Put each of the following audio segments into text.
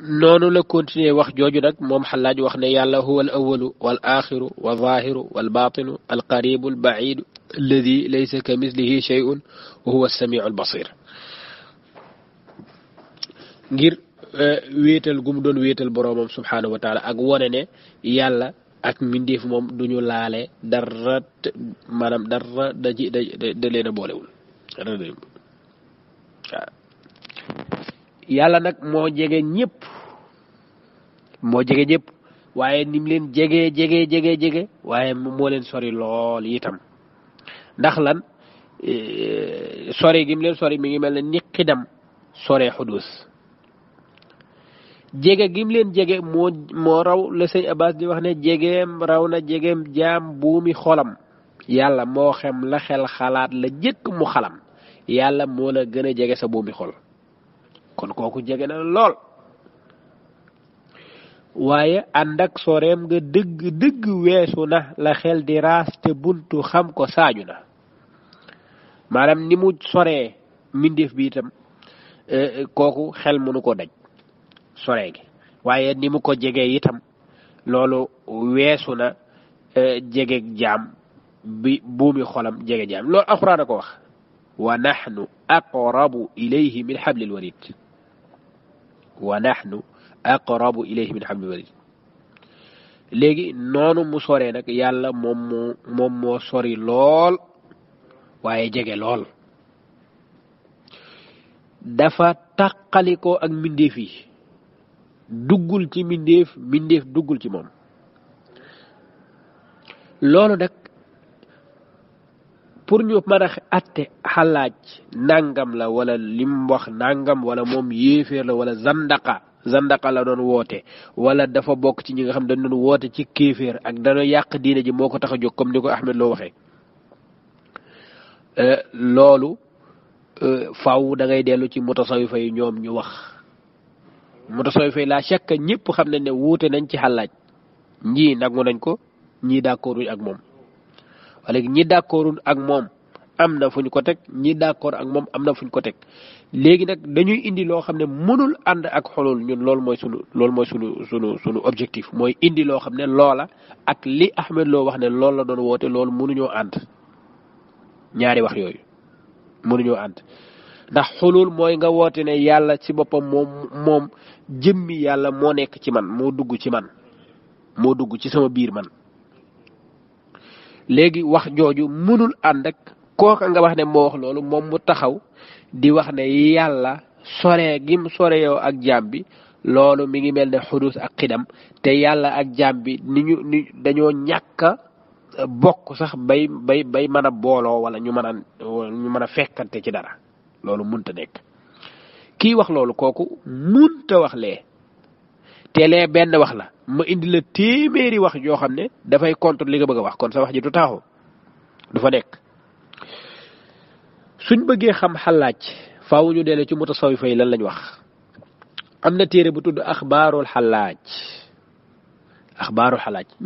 noonu la continuer wax jooju nag moom xalaaj wax ne yàlla huwa al awalu wal axiru wa zahiru wal batinu al qaribu al baidu alladi laysa ka mislihi shay'un wa huwa as-sami'u al basir ngir wéetal gum doon wéetal boroomam subhanahu wa taala ak wone ne yàlla ak mbindeef moom duñu laale dara maanaam dara da leen a boolewul waaw yàlla nag moo jege ñëpp waaye nim leen jege waaye moo leen sori lool itam ndax lan sori gim leen sori mi ngi mel ne ni xidam sore xudus jege gim leen jege moo raw la sëñ Abbas di wax ne jegeem raw na jegeem jaam buumi xolam yàlla moo xem la xel xalaat la jëkk mu xalam yàlla moo la gën a jege sa buumi xol kon kooku jege na lool waaye ànd ak soreem nga dëgg weesu na la xel di raas te buntu xam ko saaju na maanaam ni mu soree mbindeef bi itam kooku xel mënu ko daj soree gi waaye ni mu ko jegee itam loolu weesu na jege jaam bi buumi xolam jege jaam loolu alxuraan a ko wax wa nahnu aqrabu ilayhi min hablil warid wa nahnu aqrabu ilayhi min hablil warid léegi noonu mu soree nag yàlla moom moo sori lool waaye jege lool dafa taqalikoo ak mbindeef yi duggul ci mbindeef duggul ci moom loolu nag pour ñu mën a atte xalaaj nangam la wala lim wax nangam wala moom yéeféer la wala zandaqa la doon woote wala dafa bokk ci ñi nga xam dañ doon woote ci kéeféer ak dana yàq diine ji moo ko tax a jóg comme ni ko Ahmed loo waxee loolu faaw da ngay dellu ci mutasawifa yi ñoom ñu wax mutasawifa yi la shakka ñëpp xam nañ ne wuute nañ ci xalaaj ñii nangu nañ ko ñii d'accorduñ ak moom wala ñi d'accordul ak moom am na fu ñu ko teg ñi d'accord ak moom am na fu ñu ko teg léegi nag dañuy indi loo xam ne mënul ànd ak xolul ñun loolu mooy sunu objectif mooy indi loo xam ne loola ak li Ahmed loo wax ne loolu la doon woote loolu mënuñoo ànd ñaari wax yooyu mënuñoo ànd ndax xulul mooy nga woote ne yàlla ci boppam moom jëmmi yàlla moo nekk ci man moo dugg ci man moo dugg ci sama biir man léegi wax jooju mënul ànd ak kooka nga wax ne moo wax loolu moom mu taxaw di wax ne yàlla sore gim sore yow ak jaam bi loolu mi ngi mel ne xudus ak xidam te yàlla ak jaam bi ni dañoo ñàkk a bokk sax bay mën a booloo wala ñu mën a fekkante ci dara loolu munta nekk kii wax loolu kooku munta wax lee te lee benn wax la ma indi la téeméeri wax joo xam ne dafay contre li nga bëgg a wax kon sa wax ji du taxaw du fa nekk suñ bëggee xam xalaaj faaw ñu dellu ci mutasawifa yi lan lañ wax am na téere bu tudd axbaarul xalaaj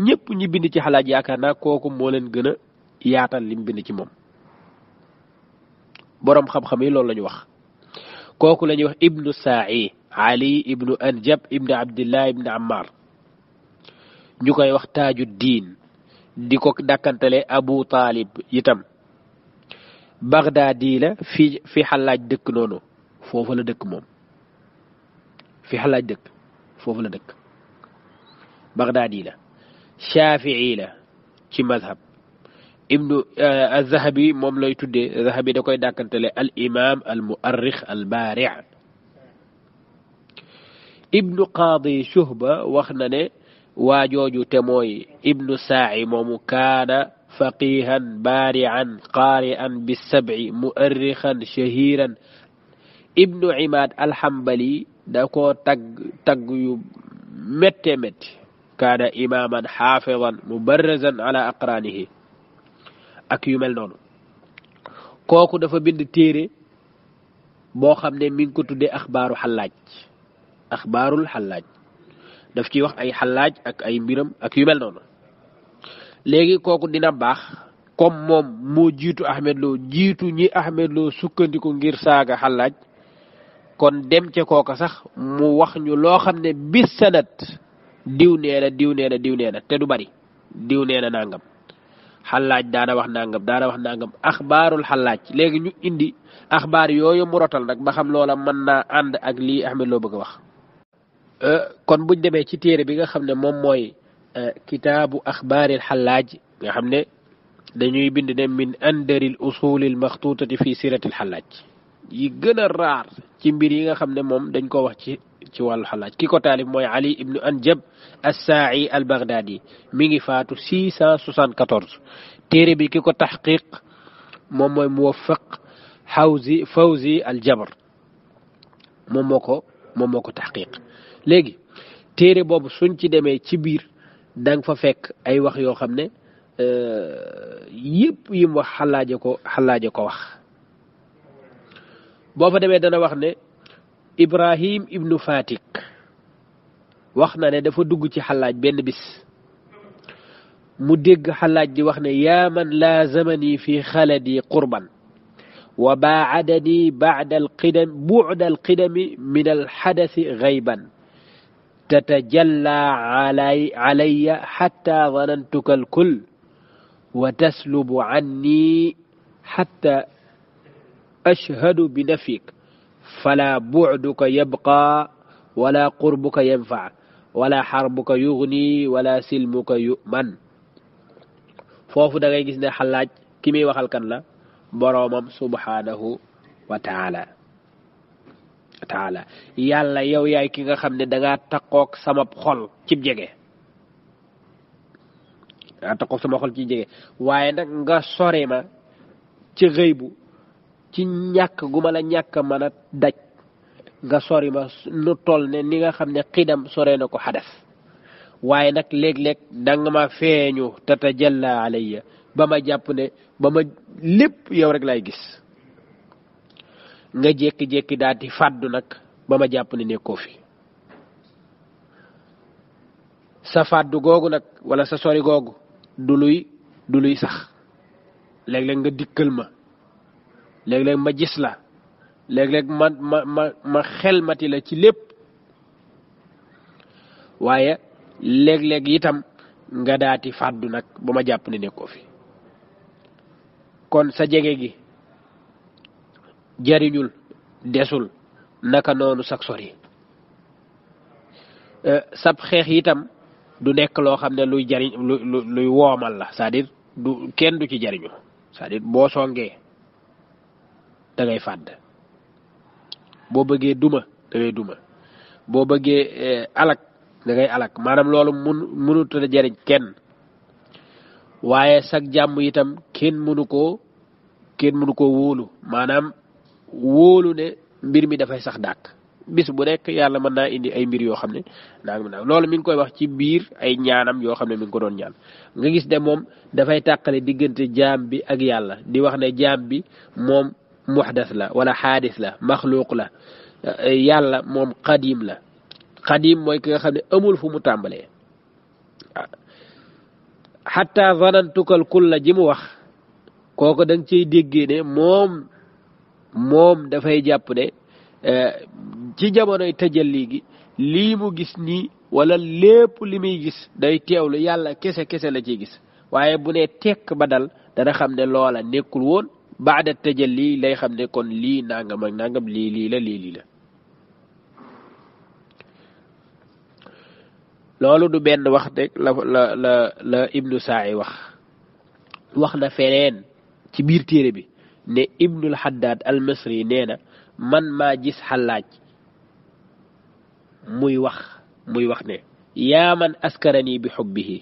ñëpp ñi bind ci xalaaj yaakaar naa kooku moo leen gën a yaatal lim bind ci moom boroom xam-xam yi loolu la ñu wax kooku la ñuy wax ibnu Saa'i Ali ibnu Anjab ibnu Abdillah ibnu Ammar ñu koy wax taaju diin di ko dàkkantale Abu Talib itam Bagdaadi la fi xalaaj dëkk noonu foofu la dëkk moom fi xalaaj dëkk foofu la dëkk Bagdaadi la Shaafi'i la ci mazhab ibnu az-Zahabi moom lay tuddee Zahabi da koy dàkkantale al imam al mu'arrikh al baari' ibnu Qaadi Shuhba wax na ne waa jooju te mooy ibnu Saa'i moomu kaana faqihan baari'an qaari'an bis-sab'i mu'arrikhan shahiran ibnu Imaad al-Hanbali da koo tagg yu métte kaana imaaman xaafidan mubarrazan ala aqraanihi ak yu mel noonu kooku dafa bind téere boo xam ne mi ngi ko tuddee axbaarul xallaaj daf ci wax ay xallaaj ak ay mbiram ak yu mel noonu léegi kooku dina baax comme moom moo jiitu Ahmed Lo jiitu ñi Ahmed Lo sukkandiku ngir saaga xallaaj kon dem ca kooka sax mu wax ñu loo xam ne bis sanat diw nee na diw nee na diw nee na te du bari diw nee na nangam xallaaj daana wax nangam axbaarul xallaaj léegi ñu indi axbaar yooyu mu rotal nag ba xam loola mën naa ànd ak lii Ahmed loo bëgg a wax kon buñ demee ci téere bi nga xam ne moom mooy kitaabu axbaaril xallaaj nga xam ne dañuy bind ne min andaril usulil maxtuutati fi siratil xallaaj yi gën a raar ci mbir yi nga xam ne moom dañ ko wax ci wàllu xallaaj ki ko taalif mooy Ali ibnu Anjab as-Saa'i al-Baghdadi mi ngi faatu 674 téere bi ki ko taxqiq moom mooy Muwaffaq Fawzi al-Jabr moom moo ko taxqiq léegi téere boobu suñ ci demee ci biir da nga fa fekk ay wax yoo xam ne yëpp yim wax xallaaje ko wax boo fa demee dana wax ne Ibrahim ibnu Fatik wax na ne dafa dugg ci xallaaj benn bis mu dégg xallaaj di wax ne yaa man laazamani fi xaladi qurban wa baadani bu'da alqidami min alxadasi gayban tatajalla alayya xatta zanantuka alkul wa taslubu anni xatta ashhadu bi nafik fala bu'duka yabqa wala qurbuka yanfa wala xarbuka yugni wala silmuka yu'man foofu da ngay gis ne xallaaj ki muy waxal kan la boroomam subhanahu wa taala yàlla yow yaay ki nga xam ne dangaa takkook sama xol cib jege waaye nag nga sore ma ci xëybu ci ñàkk gu ma la ñàkk mën a daj nga sori ma lu toll ne ni nga xam ne xidam sore na ko xadas waaye nag léeg-léeg danga ma feeñu tatajalla alayya ba ma jàpp ne ba ma lépp yow rek lay gis nga jékki-jékki daal di fàddu nag ba ma jàpp ne nekkoo fi sa fàddu googu nag wala sa sori googu du luy sax léeg-léeg nga dikkal ma léeg-léeg ma gis la léeg-léeg ma xelmati la ci lépp waaye léeg-léeg itam nga daati fàddu nag ba ma jàpp ne nekkoo fi kon sa jege gi jariñul desul naka noonu sax sori sab xeex itam du nekk loo xam ne luy jariñ luy woomal la c'est-à-dire du kenn du ci jariñu c'est-à-dire boo songee da ngay fàdd boo bëggee duma da ngay duma boo bëggee alak da ngay alak maanaam loolu mënut a jariñ kenn waaye sag jàmm itam kenn mënu koo wóolu maanaam wóolu ne mbir mi dafay sax dàkk bis bu nekk yàlla mën naa indi ay mbir yoo xam ne naa loolu mi ngi koy wax ci biir ay ñaanam yoo xam ne mi ngi ko doon ñaan nga gis ne moom dafay tàqale diggante jaam bi ak yàlla di wax ne jaam bi moom muhdas la wala xaadis la maxluuq la yàlla moom qadim la qadim mooy ki nga xam ne amul fu mu tàmbalee xatta zanantukal kulla ji mu wax kooku da nga cay déggee ne moom dafay jàpp ne ci jamonoy tajalli gi lii mu gis nii wala lépp li muy gis day teewlu yàlla kese la ciy gis waaye bu ne tekk ba dal dana xam ne loola nekkul woon baada tajalli lay xam ne kon lii nangam ak nangam lii la loolu du benn wax rek la ibnu Saa'i wax na feneen ci biir téere bi ne ibnul Haddad al Misri nee na man maa gis xallaaj muy wax ne yaa man askarani bi xubbihi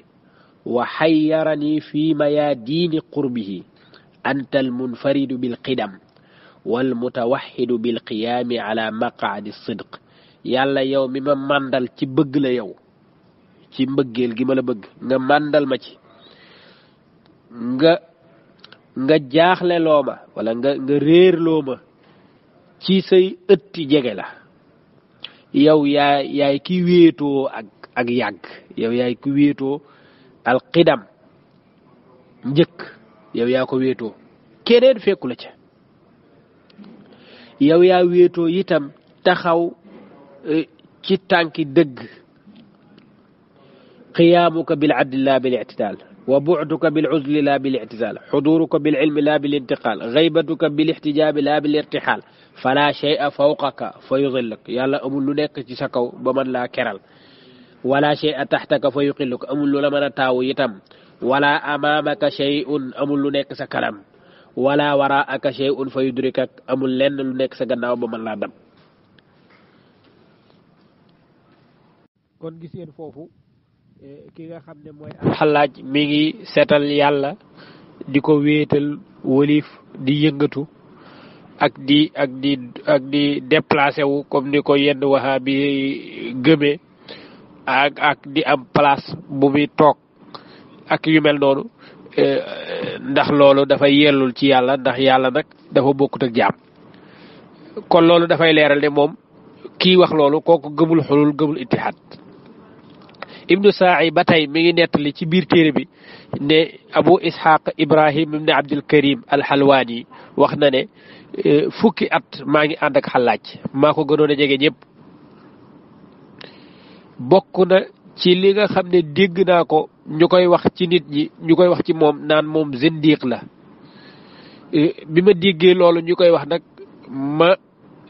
wa xayyarani fi mayaadiini qurbihi anta almunfaridu bilqidam walmutawaxidu bilqiyaami ala maqaadi sidq yàlla yow mi ma màndal ci bëgg la yow ci mbëggeel gi ma la bëgg nga màndal ma ci nga jaaxle loo ma wala nga réer loo ma ci say ëtti jege la yow yaay ki wéetoo ak yàgg yow yaay ki wéetoo alqidam njëkk yow yaa ko wéetoo keneen fekku la ca yow yaa wéetoo itam taxaw ci tànki dëgg qiyaamuka bil adli la bil i'tidaal wa bu'duka bil uzli la bil i'tizaal xuduruka bil ilmi la bil intiqaal gaybatuka bil ixtijaabi la bil irtixaal fala shay'a fawqaka fa yudillak yàlla amul lu nekk ci sa kaw ba mën laa keral wala shay'a taxtaka fa yuqilluk amul lu la mën a taawu itam wala amaamaka shay'un amul lu nekk sa kanam wala waraaka shay'un fa yudrikak amul lenn lu nekk sa gannaaw ba mën laa dam kon gis ngeen foofu ki nga xam ne mooy alxalaaj mi ngi seetal yàlla di ko wéetal wolif di yëngatu ak di déplacé wu comme ni ko yenn waxa bi gëmee ak di am place bu muy toog ak yu mel noonu ndax loolu dafay yellul ci yàlla ndax yàlla nag dafa bokkut ak jaam kon loolu dafay leeral ne moom kii wax loolu kooku gëmul xulul gëmul ittihaad ibnu Saa'i ba tey mi ngi nettali ci biir téere bi ne Abu Ishaq Ibrahim ibn Abdul Karim al-Halwani wax na ne fukki at maa ngi ànd ak Xallaaj maa ko gënoon a jege ñëpp bokk na ci li nga xam ne dégg naa ko ñu koy wax ci nit ñi ñu koy wax ci moom naan moom zindiq la bi ma déggee loolu ñu koy wax nag ma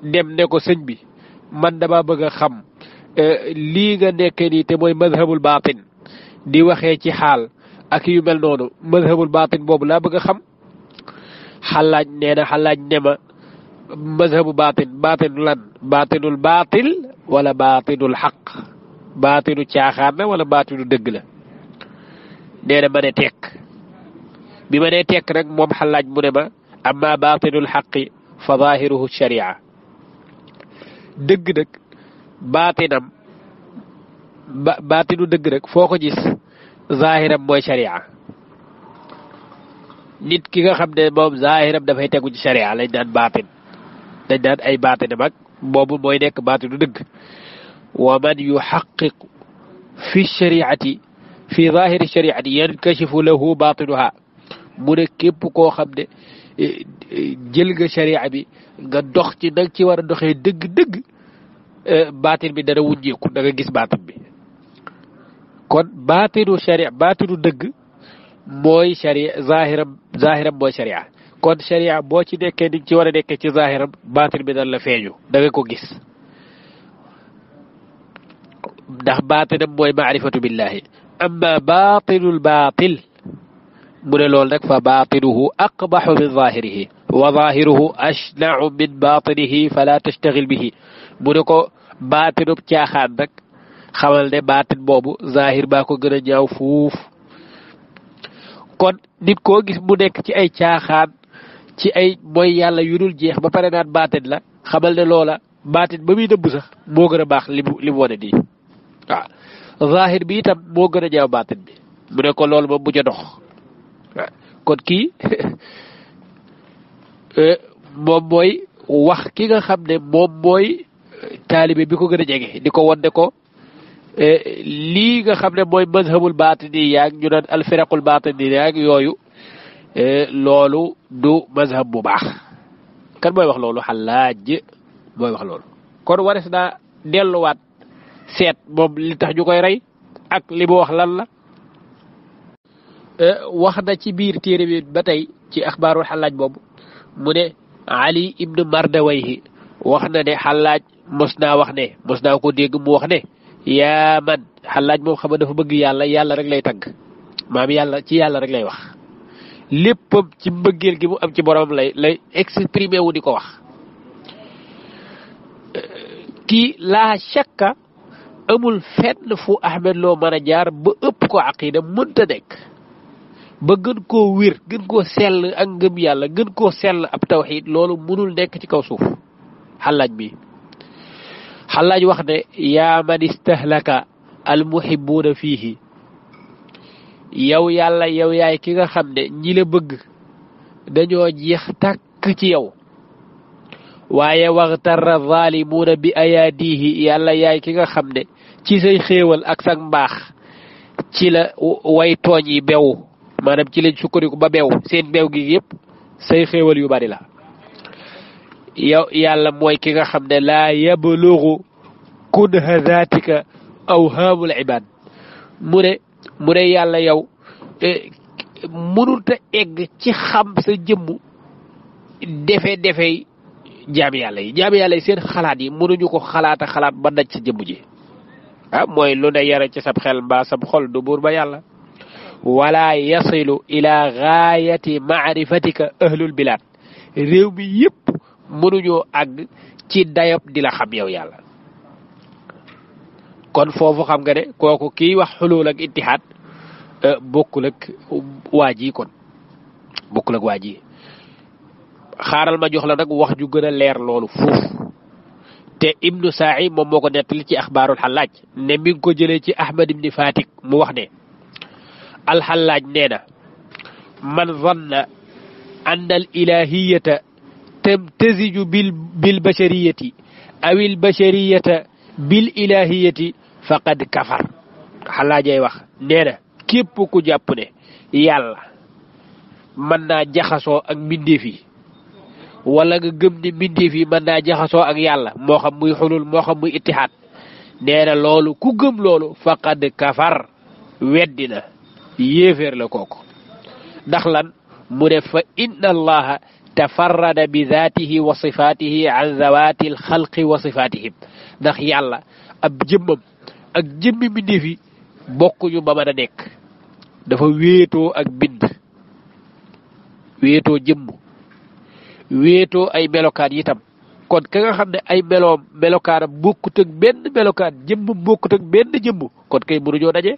dem ne ko sëñ bi man dama bëgg a xam lii nga nekkee nii te mooy madhabul baatin di waxee ci xaal ak yu mel noonu madhabul baatin boobu laa bëgg a xam Xallaaj nee na Xallaaj ne ma madhabu baatin baatinu lan baatinul baatil wala baatinul xaq baatinu caaxaan la wala baatinu dëgg la nee na ma ne tekk bi ma nee tekk rek moom Xallaaj mu ne ma amma baatinul xaqi fa zaahiruhu sharia dëgg nag baatinam baatinu dëgg rek foo ko gis zaahiram mooy sharia nit ki nga xam ne moom zaahiram dafay tegu ci sharia lañ daan baatin dañ daan ay baatinam ak boobu mooy nekk baatinu dëgg wa man yuxaqiq fi shariati fi zaahiri shariati yankashifu lahu baatinuha mu ne képp koo xam ne jël nga sharia bi nga dox ci nag ci war a doxee dëgg-dëgg baatin bi dana wuññeeku da nga gis baatin bi kon baatinu sharia baatinu dëgg mooy sharia zahiram mooy sharia kon sharia boo ci nekkee ni ci war a nekkee ci zahiram baatin bi dana la feeñu da nga ko gis ndax baatinam mooy maarifatu billahi amma baatinul baatil mu ne loolu nag fa baatinuhu aqbaxu min zahirihi wa zahiruhu ashnau min baatinihi fala tastaxil bihi mu ne ko baatinub caaxaan nag xamal ne baatin boobu zahir baa ko gën a ñaaw fuuf kon nit koo gis mu nekk ci ay caaxaan ci ay mooy yàlla yu dul jeex ba pare naan baatin la xamal ne loola baatin ba muy dëbb sax moo gën a baax li mu wane nii waaw zahir bi itam moo gën a ñaaw baatin bi mu ne ko loolu moom bu ca dox waaw kon kii moom mooy wax ki nga xam ne moom mooy taalibe bi ko gën a jege di ko won ne ko lii nga xam ne mooy mazhabul baatini yaag ñu naan alfiraqul baatini yaag yooyu loolu du mazhab bu baax kan mooy wax loolu Xallaaj mooy wax loolu kon wares naa delluwaat seet moom li tax ñu koy rey ak li mu wax lan la wax na ci biir téere bi ba tey ci axbaarul Xallaaj boobu mu ne Ali ibn Mardawayhi wax na ne Xallaaj mos naa ko dégg mu wax ne yaa man Xallaaj moom xam nga dafa bëgg yàlla rek lay tagg maam yàlla ci yàlla rek lay wax léppam ci mbëggeel gi mu am ci borom lay exprimer wu di ko wax kii laa shakka amul fenn fu Ahmed Lo mën a jaar ba ëpp ko aqida mënta nekk ba gën koo wér gën koo sell ak ngëm yàlla gën koo sell ab tawxiid loolu mënul nekk ci kaw suuf Xallaaj bi Xallaaj wax ne yaa man istahlaka almuhibbuuna fiihi yow yàlla yow yaay ki nga xam ne ñi la bëgg dañoo jeex tàkk ci yow waaye waxtarra zaalimuuna bi ayaadihi yàlla yaay ki nga xam ne ci say xéewal ak sa mbaax ci la way tooñ yi bew maanaam ci lañ sukkandiku ba bew seen bew gi yëpp say xéewal yu bari la yow yàlla mooy ki nga xam ne laa yablughu kunha zaatika awhaamul ibaad mu ne yàlla yow mënut a egg ci xam sa jëmm defe jaami yàlla yi seen xalaat yi mënuñu ko xalaat ba daj sa jëmm ji mooy lu ne yara ci sab xel mbaa sab xol du buur ba yàlla wala yasilu ila gaayati maarifatika ahlul bilaad réew mi yëpp mënuñoo àgg ci dayob di la xam yow yàlla kon foofu xam nga ne kooku kii wax xulul ak ittihaad bokkul ak waa ji kon bokkul ak waa ji xaaral ma jox la nag wax ju gën a leer loolu foofu te ibnu Saa'i moom moo ko nettali ci axbaarul xallaaj ne mi ngi ko jëlee ci Ahmad ibni Fatik mu wax ne alxallaaj nee na man zanna anna al ilahiyata tamtaziju bil bashariyati aw il bashariyata bil ilahiyati faqad kafar xallaajay wax nee na képp ku jàpp ne yàlla mën naa jaxasoo ak mbindeef yi wala nga gëm ne mbindeef yi mën naa jaxasoo ak yàlla moo xam muy xulul moo xam muy ittihaad nee na loolu ku gëm loolu faqad kafar weddina yéeféer la kooku ndax lan mu ne fa inna allaha tafarrada bi zaatihi wa sifaatihi an zawaati alxalqi wa sifaatihim ndax yàlla ab jëmmam ak jëmmi mbindeef yi bokkuñu ba mën a nekk dafa wéetoo ak bind wéetoo jëmm wéetoo ay melokaan yitam kon ka nga xam ne ay melokaanam bokkut ak benn melokaan jëmm bokkut ak benn jëmm kon kay mënuñoo daje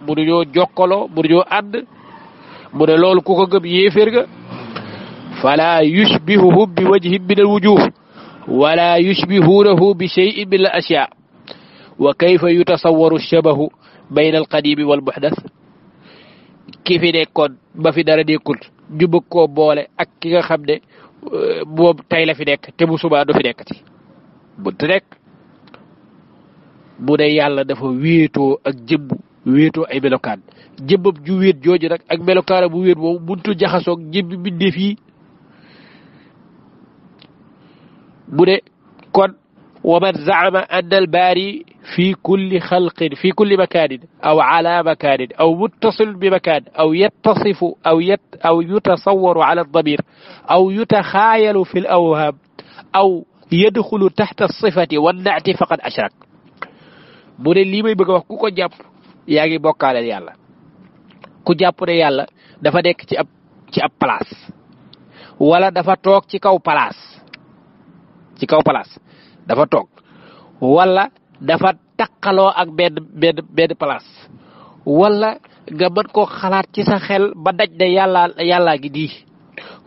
mënuñoo jokkaloo mënuñoo ànd mu ne loolu ku ko gëm yéeféer ga fala yushbihuhum bi wajhin min al wujuh wala yushbihunahu bi shay'in min al ashya wa kayfa yutasawwaru shabahu bayna al qadimi wal muhdath ki fi nekkoon ba fi dara nekkul ñu bëgg koo boole ak ki nga xam ne moom tey la fi nekk te bu subaa du fi nekkati mënta nekk mu ne yàlla dafa wéetoo ak jëmm wéetoo ay melokaan jëmmam ju wéet jooju nag ak melokaanam bu wéet moom muntu jaxasoog jëmmi mbindeef yi mu ne kon wa man zaama anna al baari في كل خلق في كل مكان أو على مكان أو متصل بمكان أو يتصف أو يتصور على الضمير أو يتخايل في الأوهام أو يدخل تحت الصفة والنعت فقد أشرك من اللي ما يبغى كوكو جاب ياغي بوكال يالا كو جاب ne yàlla dafa nekk ci ab place wala dafa toog ci kaw place dafa toog wala dafa takkaloo ak benn place wala nga mën koo xalaat ci sa xel ba daj ne yàllaa gi di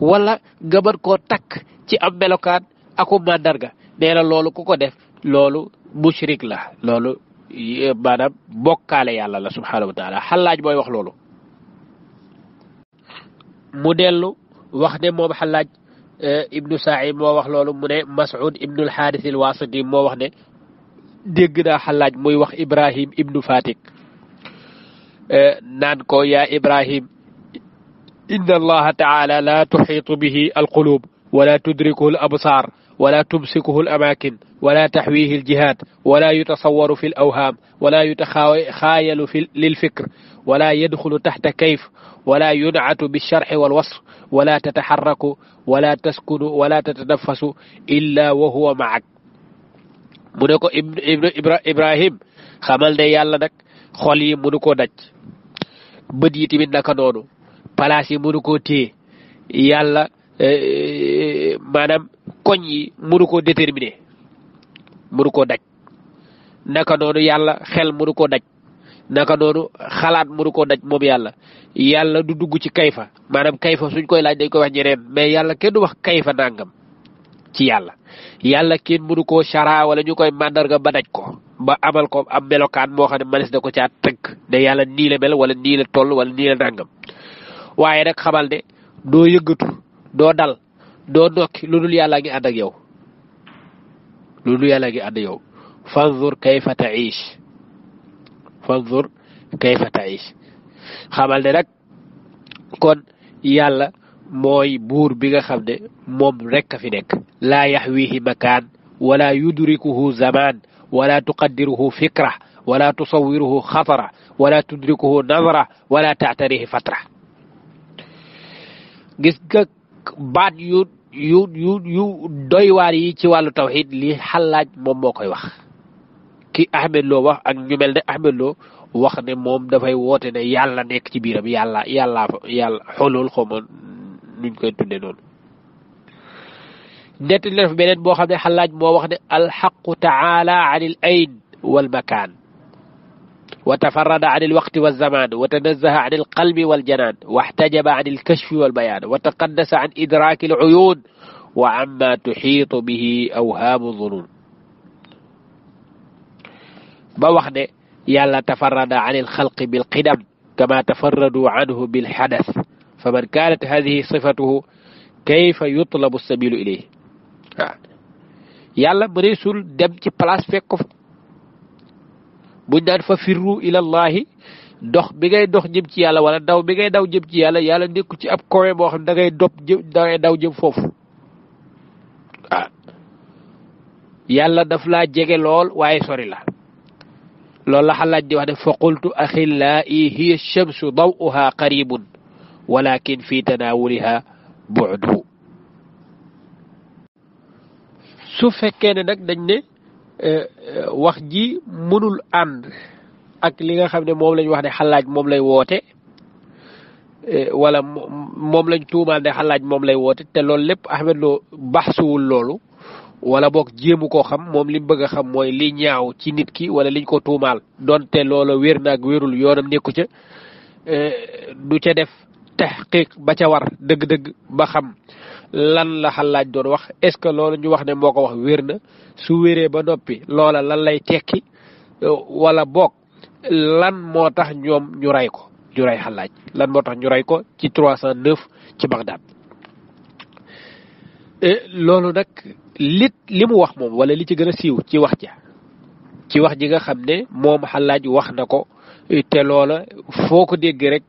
wala nga mën koo takk ci am melokaan aku màndarga nee na loolu ku ko def loolu mushrik la loolu maanaam bokkaale yàlla la subhanahu wa taala xallaaj mooy wax loolu mu dellu wax ne moom xallaaj ibnu Saa'i moo wax loolu mu ne Mas'ud ibnul Xaaris al Wasiti moo wax ne dégg naa xallaaj muy wax Ibrahim ibnu Fatik naan ko yaa Ibrahim inna allaha taala la tuxiitu bihi alqulub wala tudrikuhu al absar wala tumsikuhu al amakin wala taxwihi al jihaad wala yutasawaru fi al awham wala yutaxaayalu lil fikr wala yadxulu taxta kayf wala yuncatu bilsharxi walwasf wala tataxarraku wala taskunu wala tatanafasu illa wa huwa macak mu ne ko Ibrahim xamal ne yàlla nag xol yi mënu koo daj bët yi tamit naka noonu palaas yi mënu koo téye yàlla maanaam koñ yi mënu koo déterminer mënu koo daj naka noonu yàlla xel mënu koo daj naka noonu xalaat mënu koo daj moom yàlla du dugg ci kayfa maanaam kayfa suñ koy laaj dañ koy wax ñeneen mais yàlla kenn du wax kayfa nangam ci yàlla kenn mënu koo chara wala ñu koy màndarga ba daj ko ba amal ko am melokaan moo xam ne manis da ko caa tënk ne yàlla nii la mel wala nii la toll wala nii la nangam waaye nag xamal ne doo yëggatu doo dal doo nokki lu dul yàlla ngi ànd ak yow fanzur kayfa ta'ish xamal ne nag kon yàlla mooy buur bi nga xam ne moom rekk a fi nekk laa yaxwihi makaan wala yudrikuhu zamaan wala tuqaddiruhu fikra wala tusawiruhu xatara wala tudrikuhu nazara wala taatarihi fatra gis nga baat yu doy waar yi ci wàllu tawxid li xallaaj moom moo koy wax ki Ahmed Lo wax ak ñu mel ne Ahmed Lo wax ne moom dafay woote ne yàlla nekk ci biiram yàlla xolul xawma nuñ koy tudde noonu nett li def beneen boo xam ne xallaaj moo wax ne alxaqu taala an il ayn wal makaan wa tafarrada an il waqti wal zaman wa tanazzaha an il qalbi wal janaan wa ihtajaba an il kashfi wal bayaan wa taqaddasa an idraaki al uyuun wa amma tuxiitu bihi awhaamu zunuun ba wax ne yàlla tafarrada an il xalqi bil qidam kama tafarradu anhu bil xadas fa man kaanat hadihi sifatuhu kayfa yutlabu sabilu ilayhi waaw yàlla mëneesul dem ci place fekk ko fa buñ naan fa firru ilallahi dox bi ngay dox jëm ci yàlla wala daw bi ngay daw jëm ci yàlla yàlla nekku ci ab kowe boo xam ne da ngay daw jëm foofu waaw yàlla daf laa jege lool waaye sori la loolu la xalaaj di wax ne fa qultu axillaa'i hiya shamsu daw'uha qaribun walakin fi tanaawuliha bu'du su fekkee ne nag dañ ne wax ji mënul ànd ak li nga xam ne moom lañ wax ne xalaaj moom lay woote wala moom lañ tuumaal ne xalaaj moom lay woote te loolu lépp Ahmed Lo baxsuwul loolu wala boog jéemu koo xam moom li mu bëgg a xam mooy li ñaaw ci nit ki wala liñ ko tuumaal donte loola wér naag wérul yoonam nekku ca du ca def taxqiq ba ca war dëgg-dëgg ba xam lan la xalaaj doon wax est-ce que loolu ñu wax ne moo ko wax wér na su wéree ba noppi loola lan lay tekki wala boog lan moo tax ñoom ñu rey ko ñu rey xalaaj lan moo tax ñu rey ko ci 309 ci Bagdad loolu nag li mu wax moom wala li ci gën a siiw ci wax ji nga xam ne moom xalaaj wax na ko te loola foo ko dégg rek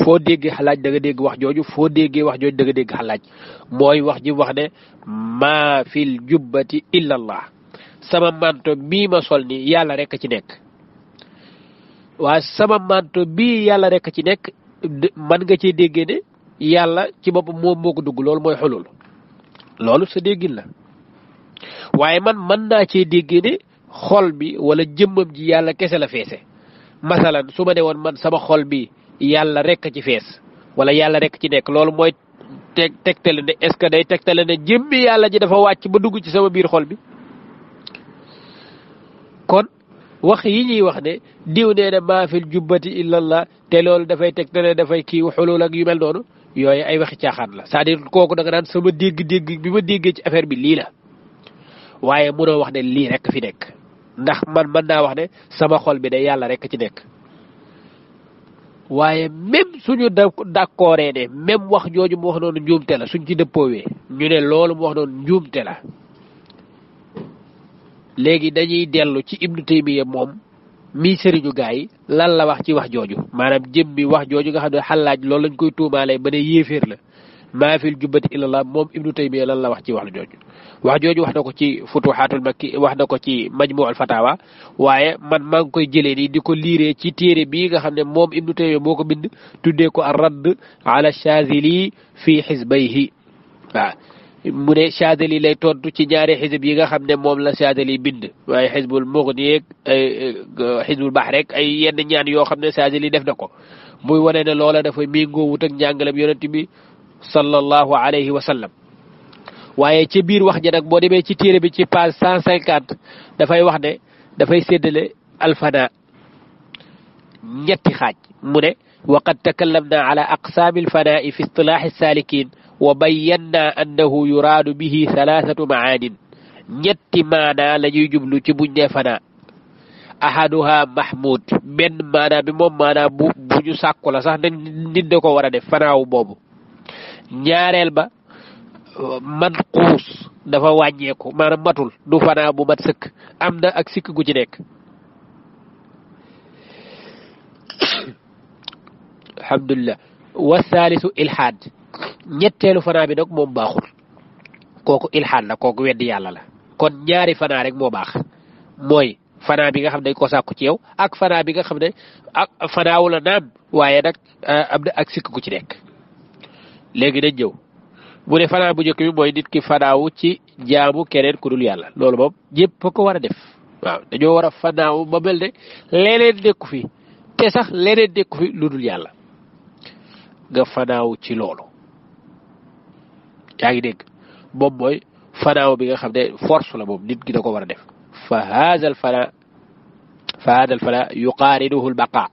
foo déggee xalaaj da nga dégg wax jooju foo déggee wax jooju da nga dégg xalaaj mooy wax ji wax ne maa fil jubbati illa allah sama manto bii ma sol ni yàlla rek ci nekk waaye sama manto bii yàlla rek ci nekk man nga cee déggee ne yàlla ci boppam moom moo ko dugg loolu mooy xulul loolu sa déggin la waaye man mën naa cee déggee ne xol bi wala jëmmam ji yàlla kese la feese masalan su ma ne woon man sama xol bi yàlla rek ci fees wala yàlla rek ci nekk loolu mooy tegtale ne est-ce que day tegtale ne jëmmi yàlla ji dafa wàcc ba dugg ci sama biir xol bi kon wax yi ñuy wax ne diw nee na maa fil jubbati illallah te loolu dafay tegtale dafay kii xulul ak yu mel noonu yooyu ay waxi caaxaan la c'est-à-dire kooku da nga naan sama dégg-dégg bi ma déggee ci affaire bi lii la waaye mënoo wax ne lii rek fi nekk ndax man mën naa wax ne sama xol bi de yàlla rek ci nekk waaye même suñu d'accord ne même wax jooju mu wax noonu njuumte la suñ ci dëppoowee ñu ne loolu mu wax noonu njuumte la léegi dañuy dellu ci Ibnu Taymiya moom mii sëriñu gaa yi lan la wax ci wax jooju maanaam jëm bi wax jooju nga xam ne xalaaj loolu lañ koy tuumaalee ba ne yéeféer la maa fil jubbati illallah moom Ibnu Taymiya lan la wax ci wax jooju wax na ko ci futuhatul makki wax na ko ci majmu'ul fatawa waaye man maa ngi koy jëlee nii di ko liiree ci téere bii nga xam ne moom Ibnu Taymiya moo ko bind tuddee ko ar-radd ala Shazili fi xisbayhi waaw mu ne Shazili lay tontu ci ñaari xisb yi nga xam ne moom la Shazili bind waaye xisbul Mughni ak ay xisbul Bahr rek ay yenn ñaan yoo xam ne Shazili def na ko muy wane ne loola dafa méngoowut ak njàngalem yonent bi sallallahu alayhi wa sallam waaye ci biir wax ja nag boo demee ci téere bi ci page 150 dafay wax ne dafay séddale alfana ñetti xaaj mu ne waqad takallamna ala aqsaami alfanaa'i fi istilaahi saalikiin wa bayyana annahu yuraadu bihi thalathatu maanin ñetti maanaa la ñuy jublu ci buñ ne fanaa ahaduha mahmud benn maanaa bi moom maanaa bu ñu sàkku la sax nit da ko war a def fanaawu boobu ñaareel ba manquus dafa wàññeeku maanaam matul du fanaa bu mat sëkk am na ak sikk gu ci nekk alhamdulillah wa thalithu ilhaad ñetteelu fanaa bi nag moom baaxul kooku ilhaan la kooku weddi yàlla la kon ñaari fanaa rek moo baax mooy fanaa bi nga xam ne dañ ko sàkku ci yow ak fanaa bi nga xam ne ak fanaawu la naam waaye nag am na ak sikk ku ci nekk léegi dañ ñëw mu ne fanaa bu njëkk bi mooy nit ki fanaawu ci jaamu keneen ku dul yàlla loolu moom ñëpp ko war a def waaw dañoo war a fanaawu ba mel ne leneen nekku fi te sax leneen nekku fi lu dul yàlla nga fanaawu ci loolu yaa ngi dégg moom mooy fanaaw bi nga xam ne force la moom nit ki da ko war a def fa hada al fana yuqaarinuhu al baqa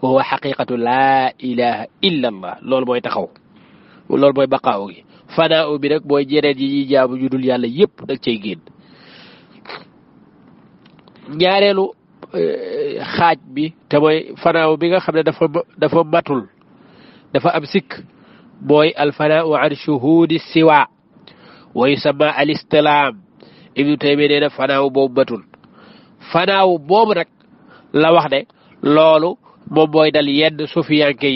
wa huwa xaqiqatu laa ilaha illa allah loolu mooy taxaw loolu mooy baqaaw gi fanaaw bi nag mooy jeneen yi ñuy jaamu ñu dul yàlla yépp nag cay génn ñaareelu xaaj bi te mooy fanaaw bi nga xam ne dafa matul dafa am sikk mooy alfanaaw an shuhudi siwa wa yusamma al istilaam ibnu taymiya nee na fanaaw boobu matul fanaaw boobu nag la wax ne loolu moom mooy dal yenn sufiyanke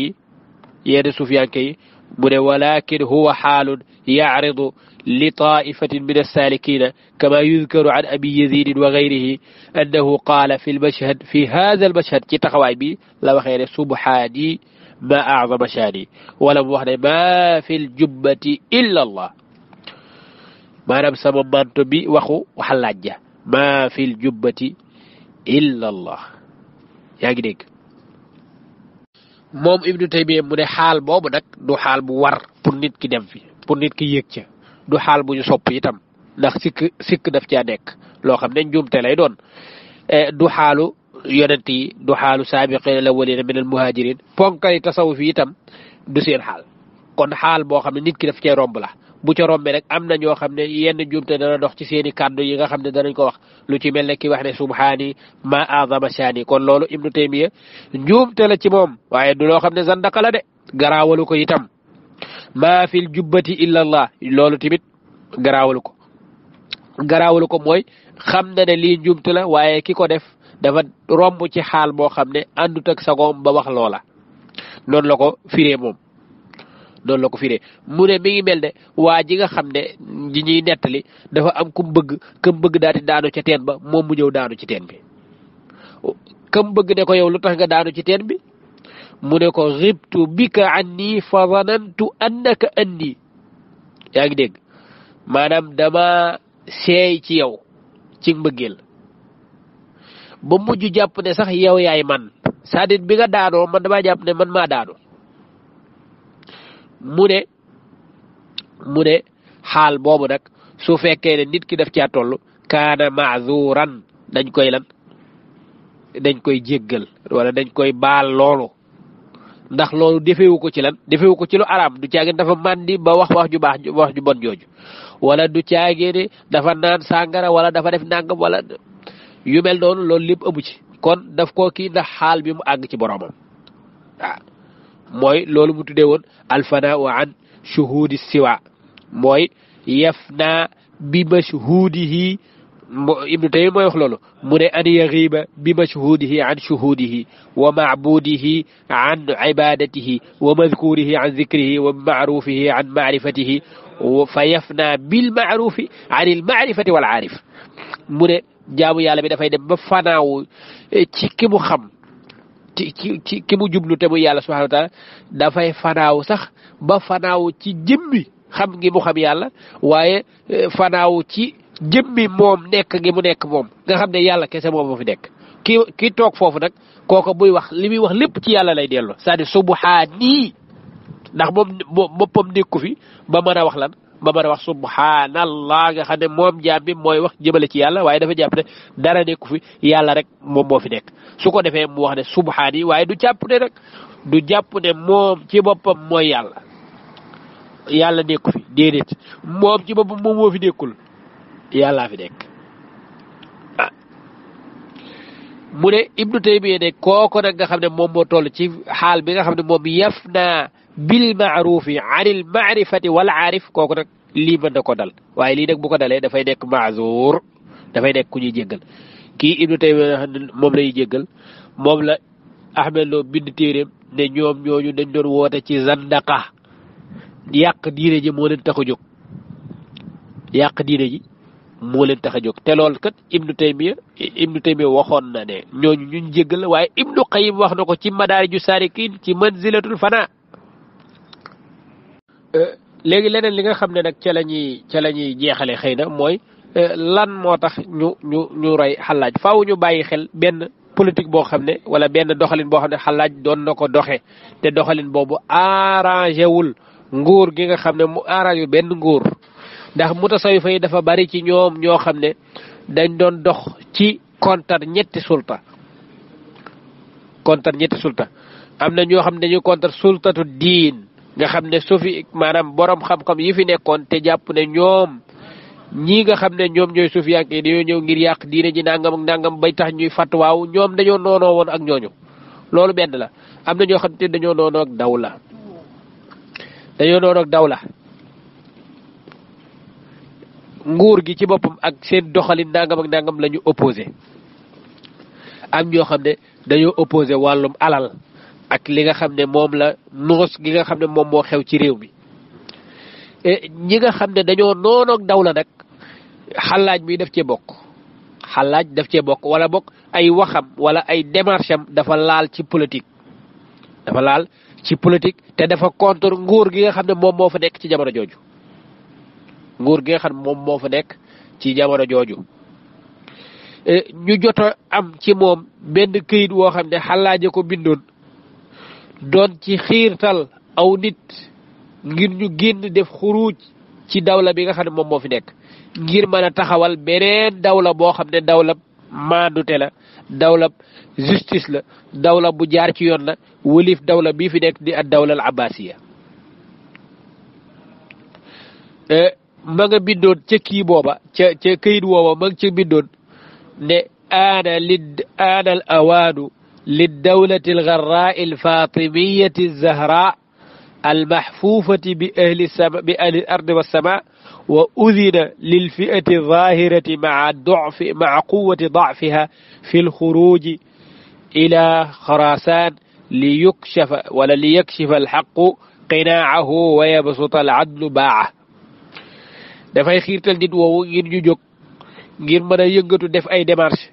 yi mu ne walakin huwa xaalun yacridu li taifatin min alsalikina kama yudkaru an abi yazidin wa gayrihi annahu qaala fi hada almashhad ci taxawaay bi la waxee ne subhaani ma acdama shaani wala mu wax ne ma fi ljubbati illa allah maanaam sama manto bi waxu xalaaj ja ma fi ljubbati illa allah yaa ngi dégg moom ibnu taymiya mu ne xaal boobu nag du xaal bu war pour nit ki dem fi pour nit ki yëg ca du xaal bu ñu sopp itam ndax sikk daf caa nekk loo xam ne njuumte lay doon du xaalu yonent yi du xaalu saabiqiina al-awwaliina min al-muhaajiriin ponkali tasawuf yi itam du seen xaal kon xaal boo xam ne nit ki daf cee romb la bu ca rombee rek am na ñoo xam ne yenn njuumte dana dox ci seeni kàddu yi nga xam ne danañ ko wax lu ci mel ne ki wax ne subhaani ma azama shaani kon loolu ibnu taymiya njuumte la ci moom waaye du loo xam ne zandaka la de garaawalu ko itam ma fil jubbati illa allah loolu tamit garaawalu ko mooy xam na ne lii njuumte la waaye ki ko def dafa romb ci xaal boo xam ne àndut ak sagoom ba wax loola noonu la ko firee moom noonu la ko firee mu ne mi ngi mel ne waa ji nga xam ne ji ñuy nettali dafa am kum bëgg daal di daanu ca teen ba moom mu ñëw daanu ci teen bi kam bëgg ne ko yow lu tax nga daanu ci teen bi mu ne ko xibtu bika anni fa zanantu annaka anni yaa ngi dégg maanaam dama seey ci yow ci mbëggeel ba mujj jàpp ne sax yow yaay man c'est-à-dire bi nga daanoo man damaa jàpp ne man maa daanu mu ne xaal boobu nag su fekkee ne nit ki daf caa toll kaana maazuran dañ koy jéggal wala dañ koy baal loolu ndax loolu defewu ko ci lan defewu ko ci lu araam du caageen dafa màndi ba wax ju baax wax ju bon jooju wala du caageen dafa naan sàngara wala dafa def nàngam wala yu mel noonu loolu lépp amu ci kon daf koo kii ndax xaal bi mu àgg ci boromam waaw mooy loolu mu tuddee woon alfana wa an shuhudi siwa mooy yaf naa bi mashhudihi ibnu taymiya mooy wax loolu mu ne an yaxiiba bi mashhudihi an shuhudihi wa maabudihi an ibadatihi wa madkurihi an zikrihi wa maarufihi an maarifatihi fa yafna bil maarufi an il maarifati wal aarif mu ne jaamu yàlla bi dafay dem ba fanaaw ci ki mu xam ci ki mu jublu te muy yàlla subhanahu wa taala dafay fanaaw sax ba fanaaw ci jëmmi xam ngi mu xam yàlla waaye fanaaw ci jëmmi moom nekk gi mu nekk moom nga xam ne yàlla kese moom moo fi nekk ki toog foofu nag kooku buy wax li muy wax lépp ci yàlla lay dellu c'est-à-dire subhaani ndax moom boppam nekku fi ba mën a wax lan ba mën a wax subhaanallah nga xam ne moom jaam bi mooy wax jëmale ci yàlla waaye dafa jàpp ne dara nekku fi yàlla rek moom moo fi nekk su ko defee mu wax ne subhaani waaye du jàpp ne nag du jàpp ne moom ci boppam mooy yàlla nekku fi déedéet moom ci boppam moom moo fi nekkul yàllaa fi nekk ah mu ne ibnu taymiya ne kooku nag nga xam ne moom moo toll ci xaal bi nga xam ne moom yaf naa bil maarufi anil maarifati wal aarif kooku nag lii mën na ko dal waaye lii nag bu ko dalee dafay nekk maazuur dafay nekk ku ñuy jéggal kii ibnu taymiya moom la ñuy jéggal moom la Ahmed Lo bind téeréem ne ñoom ñooñu dañ doon woote ci zandaqa yàq diine ji moo leen tax a jóg yàq diine ji moo leen tax a jóg te loolu kat ibnu taymiya waxoon na ne ñooñu ñuñ jéggal waaye ibnu qayyim wax na ko ci madaariju saalikiin ci manzilatul fana léegi leneen li nga xam ne nag ca la ñuy jeexale xëy na mooy lan moo tax ñu rey xalaaj faaw ñu bàyyi xel benn politique boo xam ne wala benn doxalin boo xam ne xalaaj doon na ko doxe te doxalin boobu arrangé wul nguur gi nga xam ne mu arrangé wul benn nguur ndax mutasawifa yi dafa bari ci ñoom ñoo xam ne dañ doon dox ci kontar ñetti sulta am na ñoo xam ne dañuy kontar sultatu diin nga xam ne sufi maanaam borom xam-xam yi fi nekkoon te jàpp ne ñoom ñii nga xam ne ñoom ñooy sufiyanke yi dañoo ñëw ngir yàq diine ji nangam ak nangam bay tax ñuy fatwaaw ñoom dañoo noonoo woon ak ñooñu loolu benn la am na ñoo xam te dañoo noonoo ak dawla nguur gi ci boppam ak seen doxalin nangam ak nangam la ñu opposé am ñoo xam ne dañoo opposé wàllum alal ak li nga xam ne moom la noos gi nga xam ne moom moo xew ci réew mi ñi nga xam ne dañoo noonoog dawla nag xalaaj mi daf cee bokk wala bokk ay waxam wala ay démarche am dafa laal ci politique te dafa contre nguur gi nga xam ne moom moo fa nekk ci jamono jooju ñu jot a am ci moom benn këyit woo xam ne xalaaja ko bindoon doon ci xiirtal aw nit ngir ñu génn def xuruj ci dawla bi nga xam ne moom moo fi nekk ngir mën a taxawal beneen dawla boo xam ne dawla maandute la dawla justice la dawla bu jaar ci yoon la wëlif dawla bii fi nekk di ad dawla al abbasiya ma nga bindoon ca kii booba ca këyit wooba ma nga ca bindoon ne aana al awaanu للدولة الغراء الفاطمية الزهراء المحفوفة بأهل الأرض والسماء وأذن للفئة الظاهرة مع قوة ضعفها في الخروج إلى خراسان ليكشف الحق قناعه ويبسط العدل باعه dafay xiirtal nit woowu ngir ñu jóg ngir mën a yëngatu def ay démarche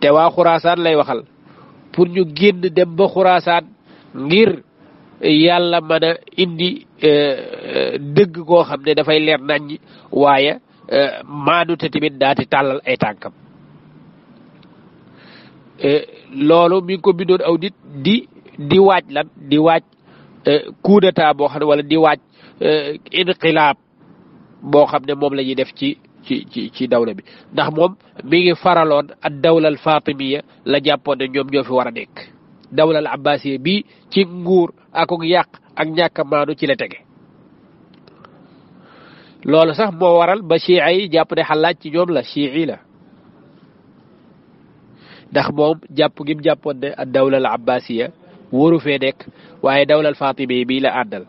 te waa Xuraasaan lay waxal pour ñu génn dem ba Xuraasaan ngir yàlla mën a indi dëgg koo xam ne dafay leer naññ waaye maanu te tamit daati tàllal ay tànkam loolu mi ngi ko bindoon aw nit di waaj lan di waaj coup d'état boo xam ne wala di waaj inqilaab boo xam ne moom la ñuy def ci dawla bi ndax moom mi ngi faraloon ak dawla al fatimiya la jàppoon ne ñoom ñoo fi war a nekk dawla al abbasiya bi ci nguur ak yàq ak ñàkk a maanu ci la tege loolu sax moo waral ba chia yi jàpp ne xalaaj ci ñoom la chii la ndax moom jàpp gi mu jàppoon ne ak dawla al abbasiya waru fee nekk waaye dawla al fatimiya bii la àndal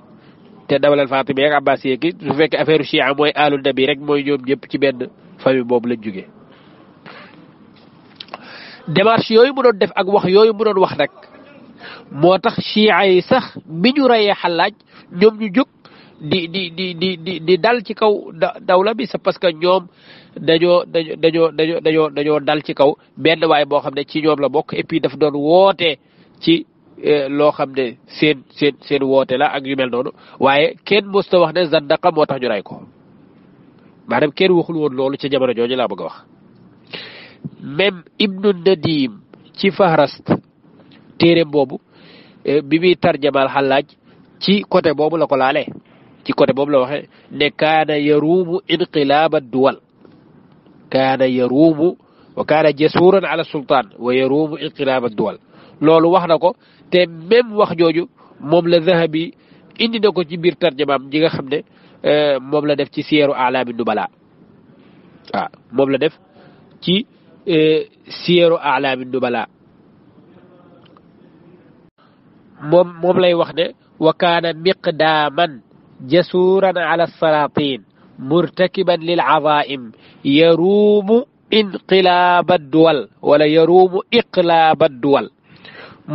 te dawla al fatimiya ak abbasiya gi su fekkee affaire chia mooy aalu nabi rek mooy ñoom ñëpp ci benn famille boobu lañ jógee démarche yooyu mu doon def ak wax yooyu mu doon wax nag moo tax chia yi sax bi ñu reyee xalaaj ñoom ñu jóg di dal ci kaw dawla bi c'est parce que ñoom dañoo dal ci kaw benn waay boo xam ne ci ñoom la bokk et puis daf doon woote ci loo xam ne seen woote la ak yu mel noonu waaye kenn mosta wax ne zandaqa moo tax ñu rey ko maanaam kenn waxul woon loolu ci jamono jooju laa bëgg a wax même ibnu nadim ci fahrast téere boobu bi muy tarjamaal xalaaj ci côté boobu la ko laalee ci côté boobu la waxee ne kaana yaruumu inqilaaba duwal kaana yaruumu wa kaana jasuuran ala sultaan wa yaruumu inqilaaba duwal loolu wax na ko te même wax jooju moom la Zahabi indi na ko ci biir tarjamaam ji nga xam ne moom la def ci siyeeru alaami nubala waaw moom la def ci siyeeru alaami nubala moom lay wax ne wa kaana miqdaaman jasuuran ala salaatin murtakiban lil azaim yaruumu inqilaaba duwal wala yaruumu iqlaaba duwal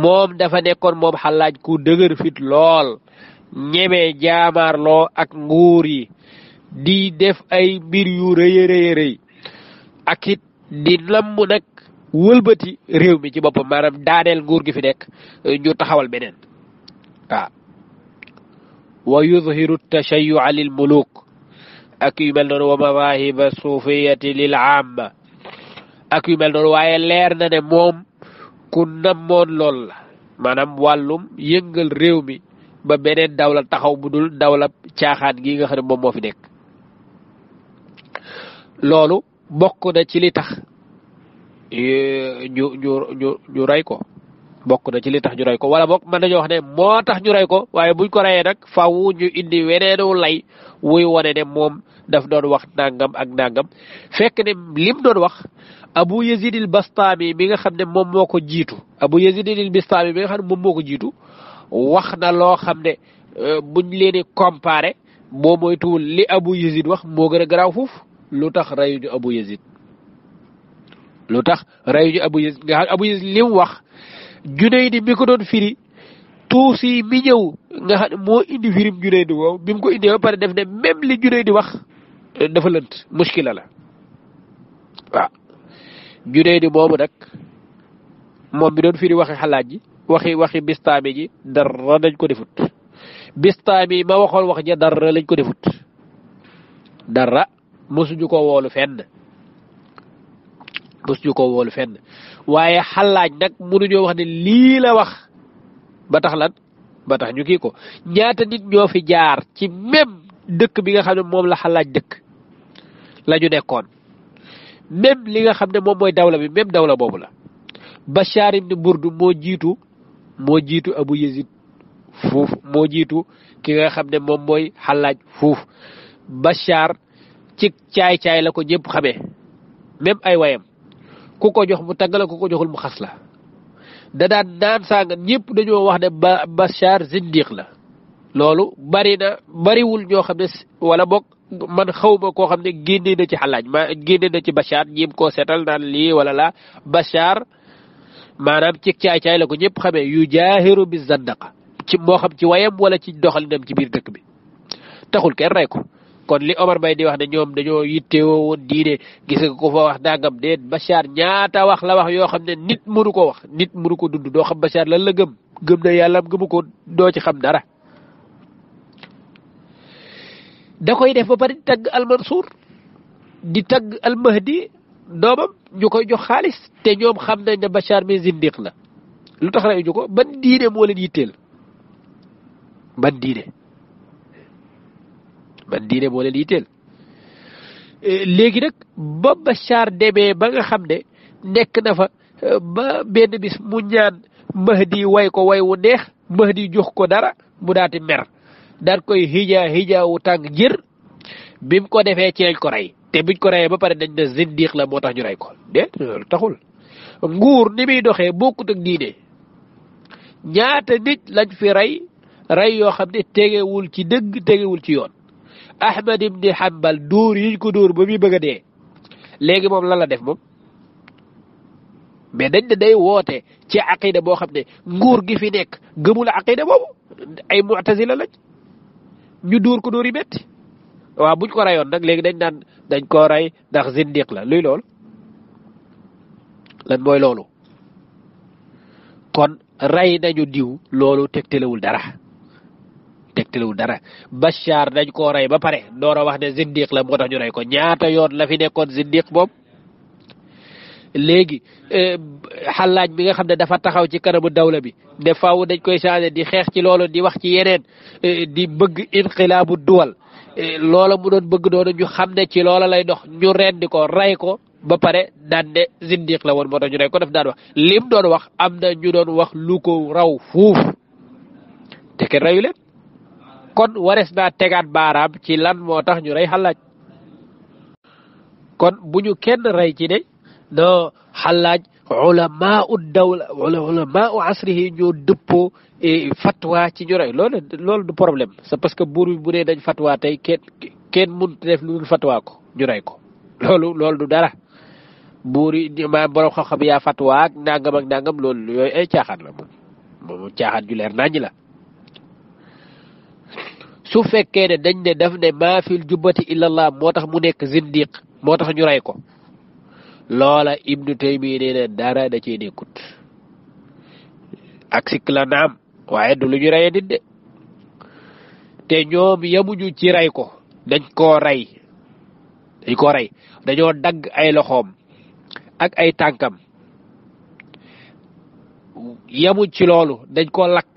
moom dafa nekkoon moom xalaaj ku dëgër fit lool ñemee jaamaarloo ak nguur yi di def ay mbir yu rëy ak it di namm nag wëlbati réew mi ci boppam maanaam daaneel nguur gi fi nekk ñu taxawal beneen waaw wa yudhiru tashayu'a lil muluk ak yu mel noonu wa mawaahiba suufiyati lil aama ak yu mel noonu waaye leer na ne moom ku namoon lool la maanaam wàllum yëngal réew mi ba beneen dawla taxaw bu dul dawla caaxaan gi nga xam ne moom moo fi nekk loolu bokk na ci li tax ñu rey ko bokk na ci li tax ñu rey ko wala bokk mën nañoo wax ne moo tax ñu rey ko waaye buñ ko reyee nag faaw ñu indi weneenu lay wuy wone ne moom daf doon wax nangam ak nangam fekk ne lim doon wax Abu Yazid al-Bastami mi nga xam ne moom moo ko jiitu Abu Yazid al-Bastami mi nga xam ne moom moo ko jiitu wax na loo xam ne buñ leen di comparé boo moytuwul li Abu Yazid wax moo gën a garaaw foofu lu tax reyuñu Abu Yazid lu tax reyuñu Abu Yazid nga xam Abu Yazid li mu wax Junayd mi ko doon firi tuusi mi ñëw nga xam ne moo indi firim Junayd woow bi mu ko indee ba pare def ne même li Junayd wax dafa lënt muskila la waaw Junayd moomu nag moom bi doon firi waxi xalaat ji waxi Bistaami ji dara lañ ko defut Bistaami ma waxoon wax ja dara lañ ko defut dara mosuñu ko woolu fenn waaye xalaaj nag mënuñoo wax ne lii la wax ba tax lan ba tax ñu kii ko ñaata nit ñoo fi jaar ci même dëkk bi nga xam ne moom la xalaaj dëkk la ñu nekkoon même li nga xam ne moom mooy dawla bi même dawla boobu la Bachar ibn Burdu moo jiitu Abu Yazid fuuf moo jiitu ki nga xam ne moom mooy xalaaj fuuf Bachar ci caay-caay la ko ñëpp xamee même ay wayam ku ko jox mu tagg la ku ko joxul mu xas la da daan naan sànga ñëpp dañoo wax ne Bachar zindiq la loolu bariwul ñoo xam ne wala boog man xawma koo xam ne génne na ci xalaaj génne na ci Bachar ñim koo seetal naan lii wala la Bachar maanaam ci caay-caay la ko ñëpp xamee yu jaahiru bi zandaqa ci moo xam ci wayam wala ci doxalinam ci biir dëkk bi taxul kenn rey ko kon li Omar Bay di wax ne ñoom dañoo yittewoo woon diine gis nga ko fa wax dangam déet Bachar ñaata wax la wax yoo xam ne nit mënu ko wax nit mënu ko dund doo xam Bachar lan la gëm na yàlla gëmu ko doo ci xam dara da koy def ba pare di tagg Al-Mansour di tagg Al-Mahdi doomam ñu koy jox xaalis te ñoom xam nañ ne Bachar mi zindiq la lu tax rey ñu ko ban diine moo leen yitteel ban diine moo leen yitteel léegi nag ba Bachar demee ba nga xam ne nekk na fa ba benn bis mu ñaan Mahdi way ko way wu neex Mahdi jox ko dara mu daati mer daan koy hija wu tàng jër bi mu ko defee ci lañ ko rey te biñ ko reyee ba pare dañ ne zindiq la moo tax ñu rey ko déet loolu taxul nguur ni muy doxee bokkut ak diine ñaata nit lañ fi rey yoo xam ne tegewul ci dëgg tegewul ci yoon Ahmad ibn Hanbal dóor yiñ ko dóor ba muy bëgg a dee léegi moom lan la def moom mais dañ ne day woote ci aqida boo xam ne nguur gi fi nekk gëmul aqida boobu ay mu'tazila lañ ñu dóor ko dóor yi metti waaw buñ ko reyoon nag léegi dañ naan dañ koo rey ndax zindiq la luy loolu lan mooy loolu kon rey nañu diw loolu tegtalewul dara Bachar dañ koo rey ba pare door a wax ne zindiq la moo tax ñu rey ko ñaata yoon la fi nekkoon zindiq boobu léegi xalaaj bi nga xam ne dafa taxaw ci kanamu dawla bi ne faaw dañ koy changé di xeex ci loolu di wax ci yeneen di bëgg inqilaabu duwal loola mu doon bëgg doon ñu xam ne ci loola lay dox ñu rendi ko rey ko ba pare daan ne zindiq la woon moo tax ñu rey ko daf daan wax lim doon wax am na ñu doon wax lu ko raw fuuf te kenn reyu leen kon wares naa tegaat baaraam ci lan moo tax ñu rey xalaaj kon bu ñu kenn rey ci ne no xalaaj ulamaa u dawla ulamaa u asrihi ñoo dëppoo fatwa ci ñu rey loolu du problème c'est parce que buur bi bu dee dañ fatwa tey kenn mun def lu dul fatwa ko ñu rey ko loolu du dara buur yi ma borom xam-xam yaa fatwa ak nangam loolu yooyu ay caaxaan la moom caaxaan ju leer naññ la su fekkee ne dañ ne daf ne maa fil jubbati illallah moo tax mu nekk zindiq moo tax ñu rey ko loola ibnu taymiya nee na dara da cee nekkut ak sikk la naam waaye du lu ñu reye nit de te ñoom yamuñu ci rey ko dañ koo rey dañoo dagg ay loxoom ak ay tànkam yamuñ ci loolu dañ koo lakk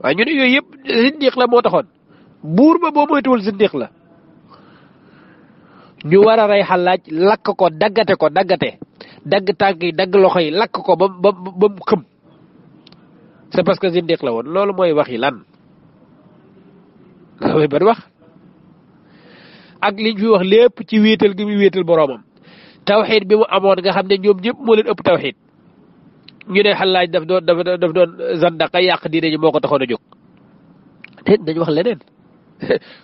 waaye ñu ne yooyu yëpp zindiq la moo taxoon buur ba boo moytuwul zindiq la ñu war a rey Xallaaj lakk ko daggate dagg tànk yi dagg loxo yi lakk ko ba mu xëm c'est parce que zindiq la woon loolu mooy wax yi lan mooy bari wax ak liñ fi wax lépp ci wéetal gi muy wéetal boroomam tawxiid bi mu amoon nga xam ne ñoom ñëpp moo leen ëpp tawxiid ñu ne Xallaaj daf doon zandaqa yàq diine ji moo ko taxoon a jóg te dañ wax leneen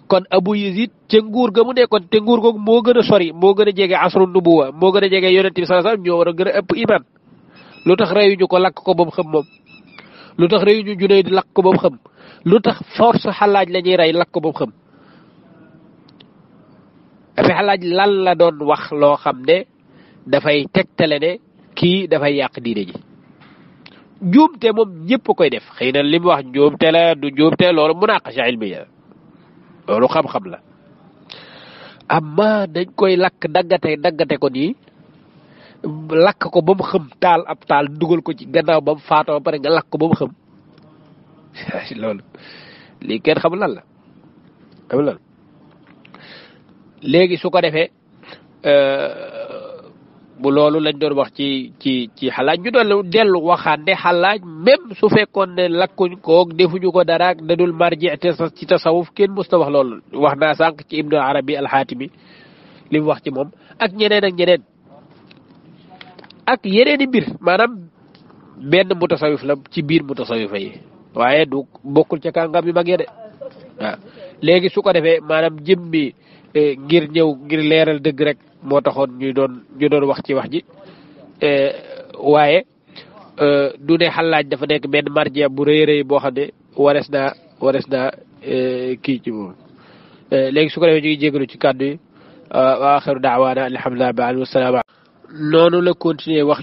kon Abu Yazid ca nguur ga mu nekkoon te nguur googu moo gën a sori moo gën a jege asru nubuwa moo gën a jege yonent bi sallallahu alayhi wasallam ñoo war a gën a ëpp iman lu tax reyuñu ko lakk ko ba mu xam moom lu tax reyuñu Junayd lakk ko ba mu xam lu tax force Xallaaj la ñuy rey lakk ko ba mu xam dafay Xallaaj lan la doon wax loo xam ne dafay tegtale ne kii dafay yàq diine ji njuumte moom ñëpp koy def xëy na li mu wax njuumte la du njuumte loolu munaqasha ilmiya loolu xam-xam la amma dañ koy lakk daggate ko nii lakk ko ba mu xëm taal ab taal dugal ko ci gannaaw ba mu faatoo ba pare nga lakk ko ba mu xëm loolu lii kenn xamul lan la xamul lan léegi su ko defee bu loolu lañ doon wax ci Xallaaj ñu doon dellu waxaat ne Xallaaj même su fekkoon ne lakkuñ ko defuñu ko dara ak dadul marji te ci tasawuf kenn musta wax loolu wax naa sànq ci Ibnu Arabi al-Xaatimi li mu wax ci moom ak ñeneen ak yeneeni mbir maanaam benn mutasawif la ci biir mutasawifa yi waaye du bokkul ca kàngam yu mag ya de waaw léegi su ko defee maanaam jëmmi ngir leeral dëgg rek moo taxoon ñu doon wax ci wax ji waaye du ne Xallaaj dafa nekk benn marja bu rëy boo xam ne wares naa kii ci moom léegi su ko defee ñu ngi jégalu ci kàddu yi wa axiru daawaana alhamdulilah wa salaam noonu la continuer wax